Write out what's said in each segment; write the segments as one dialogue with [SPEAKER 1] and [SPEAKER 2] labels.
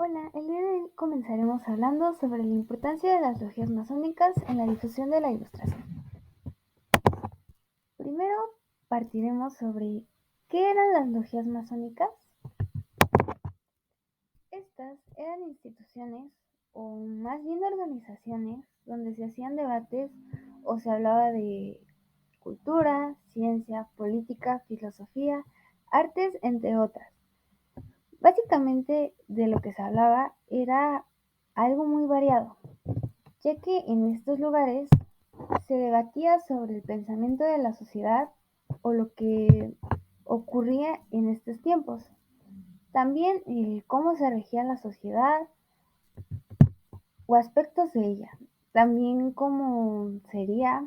[SPEAKER 1] Hola, el día de hoy comenzaremos hablando sobre la importancia de las logias masónicas en la difusión de la Ilustración. Primero partiremos sobre qué eran las logias masónicas. Estas eran instituciones o más bien organizaciones donde se hacían debates o se hablaba de cultura, ciencia, política, filosofía, artes, entre otras. Básicamente de lo que se hablaba era algo muy variado, ya que en estos lugares se debatía sobre el pensamiento de la sociedad o lo que ocurría en estos tiempos. También cómo se regía la sociedad o aspectos de ella. También cómo sería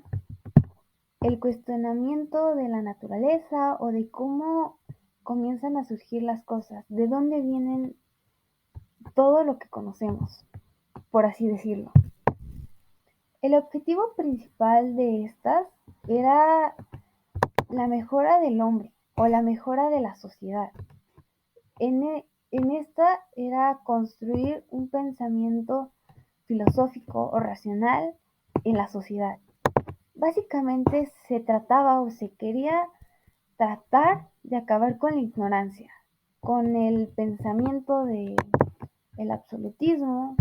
[SPEAKER 1] el cuestionamiento de la naturaleza o de cómo comienzan a surgir las cosas, de dónde vienen todo lo que conocemos, por así decirlo. El objetivo principal de estas era la mejora del hombre o la mejora de la sociedad. En esta era construir un pensamiento filosófico o racional en la sociedad. Básicamente se trataba o se quería tratar de acabar con la ignorancia, con el pensamiento de el absolutismo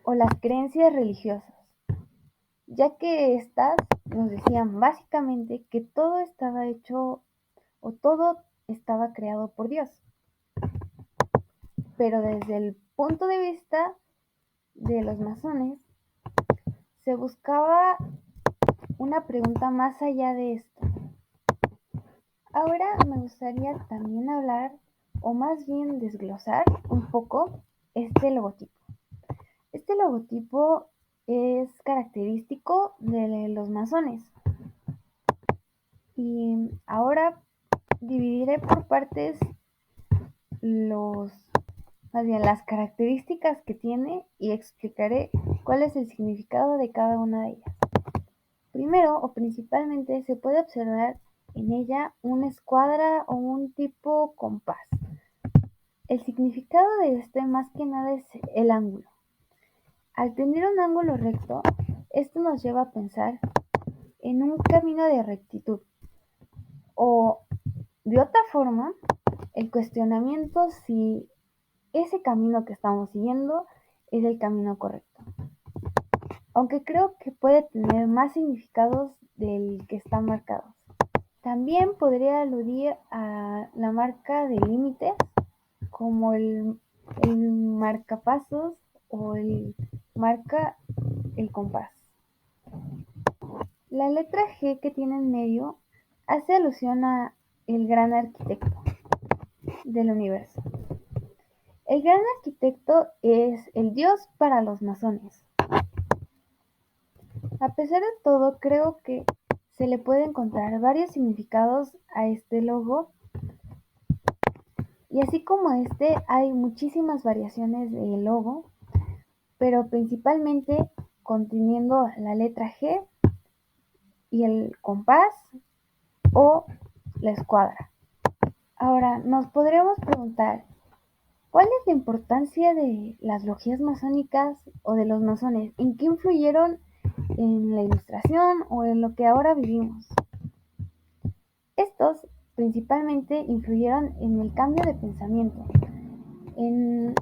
[SPEAKER 1] o las creencias religiosas, ya que estas nos decían básicamente que todo estaba hecho o todo estaba creado por Dios. Pero desde el punto de vista de los masones, se buscaba una pregunta más allá de esto. Ahora me gustaría también hablar, o más bien desglosar un poco este logotipo. Este logotipo es característico de los masones. Y ahora dividiré por partes los más bien las características que tiene y explicaré cuál es el significado de cada una de ellas. Primero o principalmente se puede observar en ella una escuadra o un tipo compás. El significado de este más que nada es el ángulo. Al tener un ángulo recto, esto nos lleva a pensar en un camino de rectitud o de otra forma el cuestionamiento si ese camino que estamos siguiendo es el camino correcto. Aunque creo que puede tener más significados del que están marcados. También podría aludir a la marca de límites, como el marcapasos o el marca el compás. La letra G que tiene en medio hace alusión a el gran arquitecto del universo. El gran arquitecto es el dios para los masones. A pesar de todo, creo que se le puede encontrar varios significados a este logo, y así como este hay muchísimas variaciones del logo, pero principalmente conteniendo la letra G y el compás o la escuadra. Ahora, nos podremos preguntar, ¿cuál es la importancia de las logias masónicas o de los masones? ¿En qué influyeron en la Ilustración o en lo que ahora vivimos? Estos principalmente influyeron en el cambio de pensamiento, en,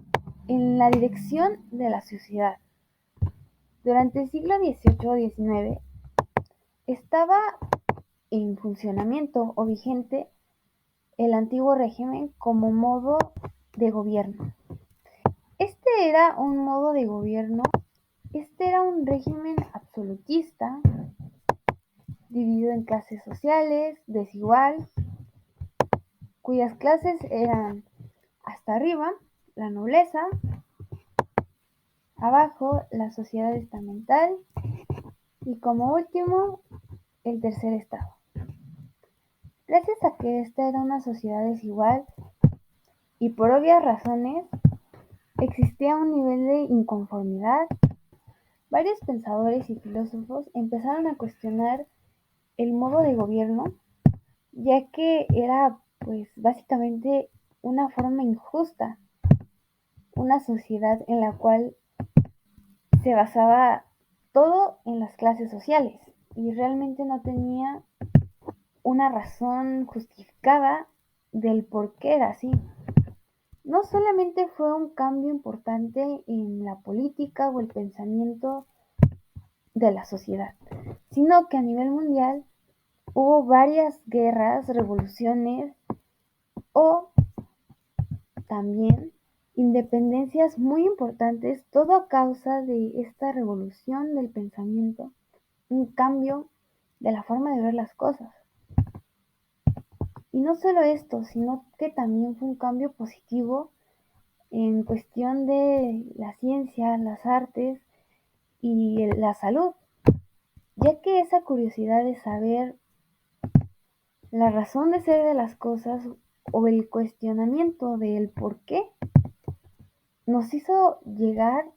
[SPEAKER 1] en la dirección de la sociedad. Durante el siglo XVIII o XIX estaba en funcionamiento o vigente el antiguo régimen como modo de gobierno. Este era un modo de gobierno, este era un régimen absolutista, dividido en clases sociales, desigual, cuyas clases eran hasta arriba, la nobleza, abajo, la sociedad estamental y como último, el tercer estado. Gracias a que esta era una sociedad desigual y por obvias razones, existía un nivel de inconformidad. Varios pensadores y filósofos empezaron a cuestionar el modo de gobierno, ya que era pues básicamente una forma injusta. una sociedad en la cual se basaba todo en las clases sociales y realmente no tenía una razón justificada del por qué era así. No solamente fue un cambio importante en la política o el pensamiento de la sociedad, sino que a nivel mundial hubo varias guerras, revoluciones o también independencias muy importantes, todo a causa de esta revolución del pensamiento, un cambio de la forma de ver las cosas. Y no solo esto, sino que también fue un cambio positivo en cuestión de la ciencia, las artes y la salud, ya que esa curiosidad de saber la razón de ser de las cosas o el cuestionamiento del por qué nos hizo llegar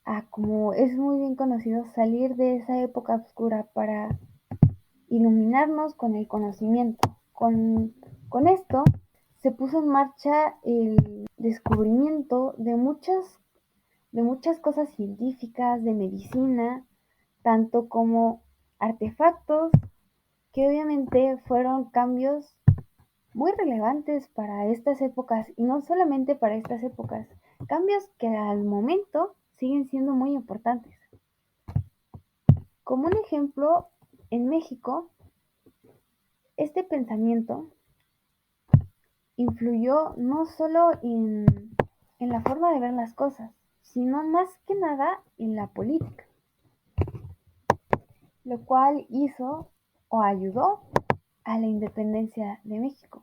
[SPEAKER 1] a, como es muy bien conocido, salir de esa época oscura para iluminarnos con el conocimiento. Con esto se puso en marcha el descubrimiento de muchas cosas científicas, de medicina, tanto como artefactos, que obviamente fueron cambios muy relevantes para estas épocas y no solamente para estas épocas, cambios que al momento siguen siendo muy importantes. Como un ejemplo, en México, este pensamiento influyó no solo en la forma de ver las cosas, sino más que nada en la política, lo cual hizo o ayudó a la independencia de México.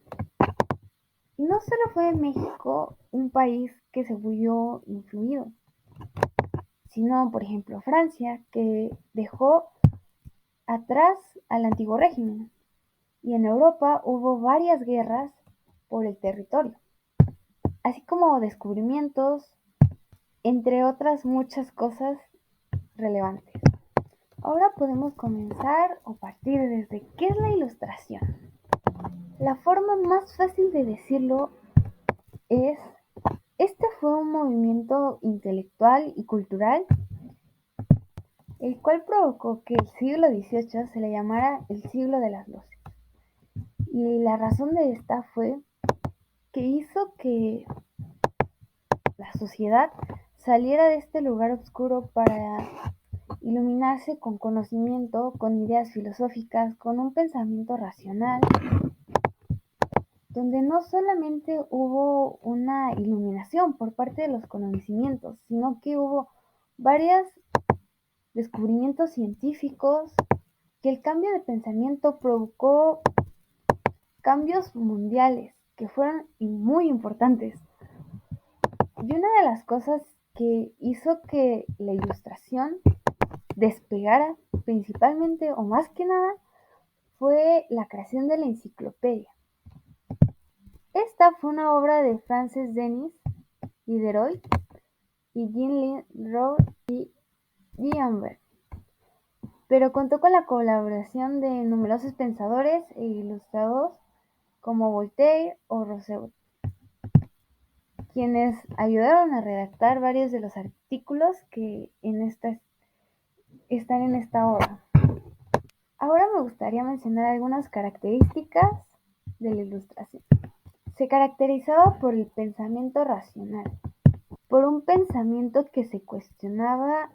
[SPEAKER 1] Y no solo fue México un país que se vio influido, sino, por ejemplo, Francia, que dejó atrás al antiguo régimen. Y en Europa hubo varias guerras por el territorio, así como descubrimientos, entre otras muchas cosas relevantes. Ahora podemos comenzar o partir desde qué es la ilustración. La forma más fácil de decirlo es, este fue un movimiento intelectual y cultural el cual provocó que el siglo XVIII se le llamara el siglo de las luces. Y la razón de esta fue que hizo que la sociedad saliera de este lugar oscuro para iluminarse con conocimiento, con ideas filosóficas, con un pensamiento racional, donde no solamente hubo una iluminación por parte de los conocimientos, sino que hubo varios descubrimientos científicos, que el cambio de pensamiento provocó cambios mundiales que fueron muy importantes. Y una de las cosas que hizo que la ilustración despegara principalmente o más que nada fue la creación de la enciclopedia. Esta fue una obra de Frances Denis Diderot y Jean Rowe y D'Alembert, pero contó con la colaboración de numerosos pensadores e ilustradores como Voltaire o Rousseau, quienes ayudaron a redactar varios de los artículos que están en esta obra. Ahora me gustaría mencionar algunas características de la ilustración. Se caracterizaba por el pensamiento racional, por un pensamiento que se cuestionaba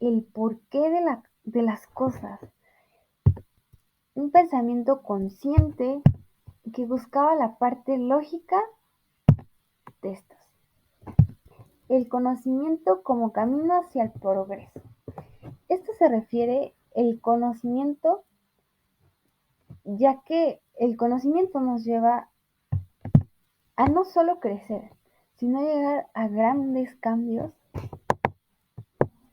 [SPEAKER 1] el porqué de las cosas, un pensamiento consciente que buscaba la parte lógica de estas. El conocimiento como camino hacia el progreso. Esto se refiere al conocimiento, ya que el conocimiento nos lleva a no solo crecer, sino llegar a grandes cambios,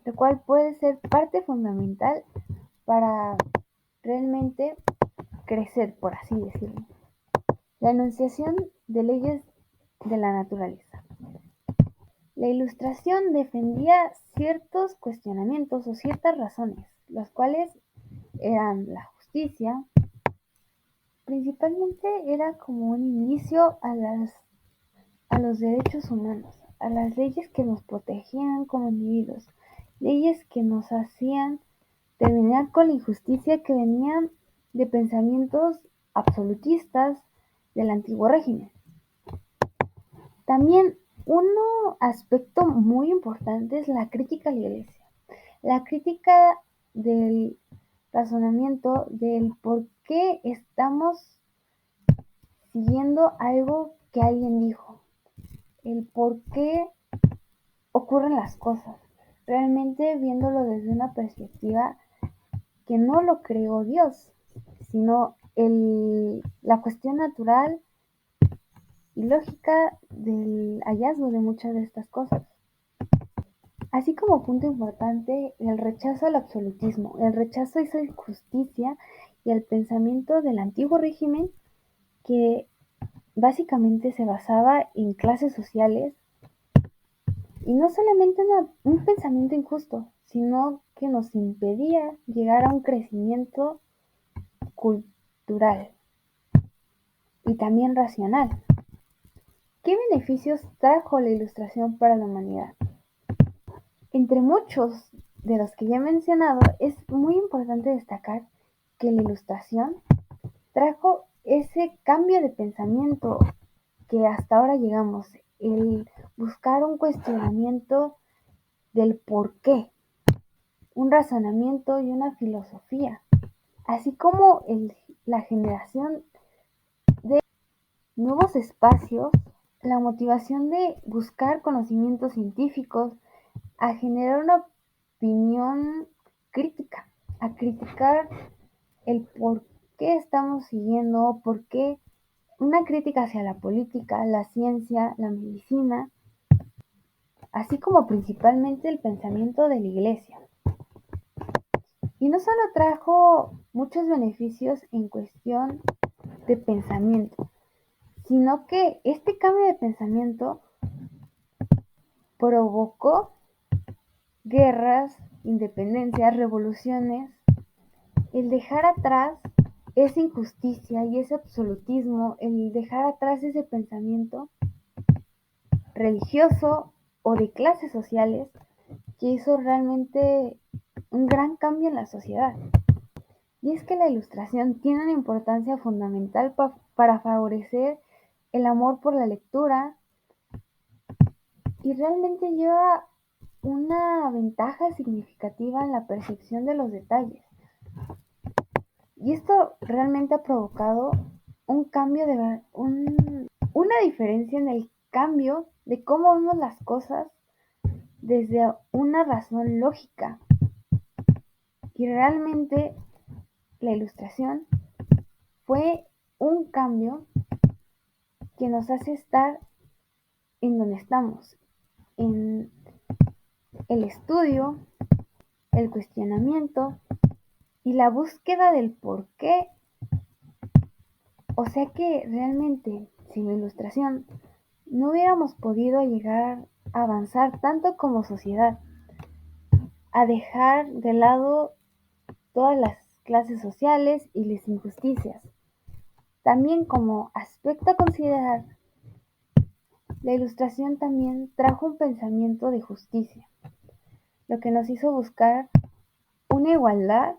[SPEAKER 1] lo cual puede ser parte fundamental para realmente crecer, por así decirlo. La enunciación de leyes de la naturaleza. La ilustración defendía ciertos cuestionamientos o ciertas razones, las cuales eran la justicia, principalmente era como un inicio a los derechos humanos, a las leyes que nos protegían como individuos, leyes que nos hacían terminar con la injusticia que venían de pensamientos absolutistas del antiguo régimen. También un aspecto muy importante es la crítica a la Iglesia, la crítica del razonamiento del por qué estamos siguiendo algo que alguien dijo, el por qué ocurren las cosas, realmente viéndolo desde una perspectiva que no lo creó Dios, sino la cuestión natural y lógica del hallazgo de muchas de estas cosas. Así como punto importante, el rechazo al absolutismo, el rechazo a esa injusticia y al pensamiento del antiguo régimen que básicamente se basaba en clases sociales y no solamente un pensamiento injusto, sino que nos impedía llegar a un crecimiento cultural y también racional. ¿Qué beneficios trajo la Ilustración para la humanidad? Entre muchos de los que ya he mencionado, es muy importante destacar que la Ilustración trajo ese cambio de pensamiento que hasta ahora llegamos, el buscar un cuestionamiento del por qué, un razonamiento y una filosofía, así como la generación de nuevos espacios, la motivación de buscar conocimientos científicos, a generar una opinión crítica, a criticar el por qué estamos siguiendo, por qué una crítica hacia la política, la ciencia, la medicina, así como principalmente el pensamiento de la Iglesia. Y no solo trajo muchos beneficios en cuestión de pensamiento, sino que este cambio de pensamiento provocó guerras, independencias, revoluciones, el dejar atrás esa injusticia y ese absolutismo, el dejar atrás ese pensamiento religioso o de clases sociales que hizo realmente un gran cambio en la sociedad. Y es que la Ilustración tiene una importancia fundamental para favorecer el amor por la lectura y realmente lleva una ventaja significativa en la percepción de los detalles. Y esto realmente ha provocado un cambio una diferencia en el cambio de cómo vemos las cosas desde una razón lógica. Y realmente la Ilustración fue un cambio que nos hace estar en donde estamos, en el estudio, el cuestionamiento y la búsqueda del por qué. O sea que realmente sin la Ilustración no hubiéramos podido llegar a avanzar tanto como sociedad, a dejar de lado todas las clases sociales y las injusticias. También como aspecto a considerar, la Ilustración también trajo un pensamiento de justicia, lo que nos hizo buscar una igualdad,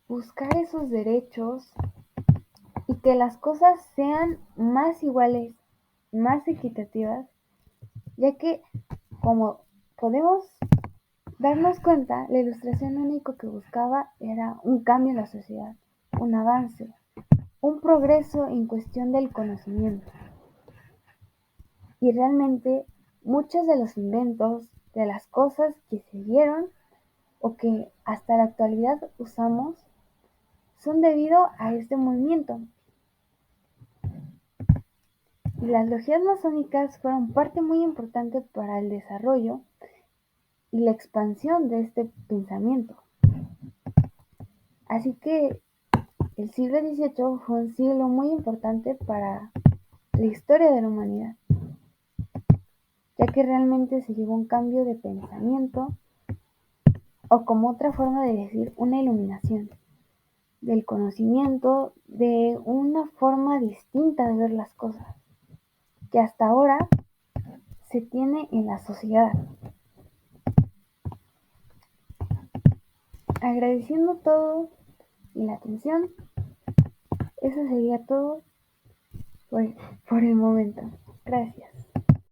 [SPEAKER 1] buscar esos derechos y que las cosas sean más iguales, más equitativas, ya que como podemos darnos cuenta, la Ilustración lo único que buscaba era un cambio en la sociedad, un avance, un progreso en cuestión del conocimiento. Y realmente muchos de los inventos, de las cosas que se dieron o que hasta la actualidad usamos, son debido a este movimiento. Y las logias masónicas fueron parte muy importante para el desarrollo y la expansión de este pensamiento. Así que el siglo XVIII fue un siglo muy importante para la historia de la humanidad, ya que realmente se llevó un cambio de pensamiento, o como otra forma de decir, una iluminación del conocimiento, de una forma distinta de ver las cosas, que hasta ahora se tiene en la sociedad. Agradeciendo todo y la atención, eso sería todo por el momento. Gracias.